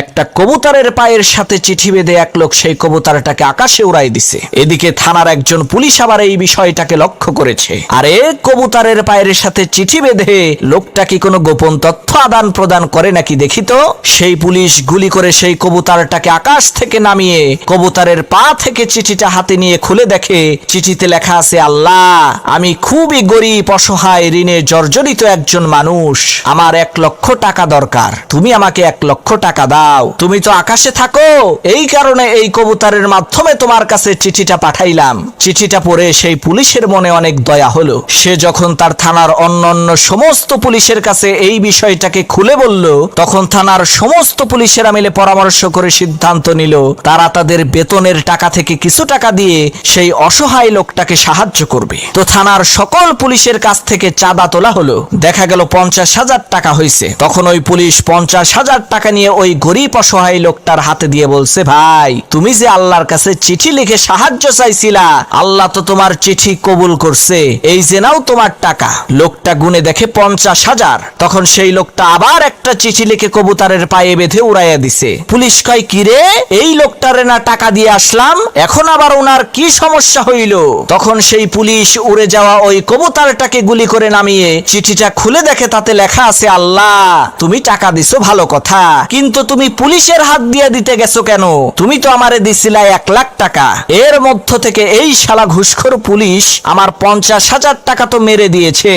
একটা কবুতরের পায়ের সাথে চিঠি বেঁধে এক লোক সেই কবুতরটাকে আকাশে উড়াই দিছে। এদিকে থানার একজন পুলিশ আবার এই বিষয়টাকে লক্ষ্য করেছে। আরে কবুতরের পায়ের সাথে চিঠি বেঁধে লোকটা কি কোনো গোপন তথ্য আদান প্রদান করে নাকি দেখি তো। সেই পুলিশ গুলি করে সেই কবুতরটাকে আকাশ থেকে নামিয়ে কবুতরের পা থেকে চিঠিটা হাতে নিয়ে খুলে দেখে চিঠিতে লেখা আছে, আল্লাহ, আমি খুবই গরিব, অসহায়, ঋণে জর্জরিত একজন মানুষ। আমার 1 লক্ষ টাকা দরকার। তুমি আমাকে 1 লক্ষ টাকা দাও। তুমি তো আকাশে থাকো, এই কারণে এই কবুতরের মাধ্যমে তোমার কাছে চিঠিটা পাঠাইলাম। চিঠিটা পড়ে সেই পুলিশের মনে অনেক দয়া হলো। সে যখন তার থানার অন্যান্য সমস্ত পুলিশের কাছে এই বিষয়টাকে খুলে বলল, তখন থানার সমস্ত পুলিশেরা মিলে পরামর্শ করে সিদ্ধান্ত নিল তারা তাদের বেতনের টাকা থেকে কিছু টাকা দিয়ে সেই অসহায় লোকটাকে সাহায্য করবে। তো থানার সকল পুলিশের কাছ থেকে চাঁদা তোলা হলো। দেখা গেল 50,000 টাকা হয়েছে। তখন ওই পুলিশ 50,000 টাকা নিয়ে ওই গরিব অসহায় লোকটার হাতে দিয়ে বলছে, ভাই, তুমি যে আল্লাহর কাছে চিঠি লিখে সাহায্য চাইছিলা, আল্লাহ তো তোমার চিঠি কবুল করছে, এই যে নাও তোমার টাকা। লোকটা গুনে দেখে 50,000। তখন সেই লোকটা আবার একটা চিঠি লিখে কবুতরের পায়ে বেঁধে উড়াইয়া দিছে। পুলিশ কয়, কিরে, এই লোকটারে না টাকা দিয়ে আসলাম, এখন আবার ওনার কি সমস্যা হইল? তখন সেই পুলিশ উড়ে যাওয়া ওই কবুতরটাকে গুলি করে নামিয়ে চিঠিটা খুলে দেখে তাতে লেখা আছে, আল্লাহ, তুমি টাকা দিছো ভালো কথা, কিন্তু তুমি পুলিশের হাত দিয়ে দিতে গেছো কেন? তুমি তো আমারে দিছিলা 1 লাখ টাকা। এর মধ্য থেকে এই শালা ঘুষখোর পুলিশ আমার 50,000 টাকা তো মেরে দিয়েছে।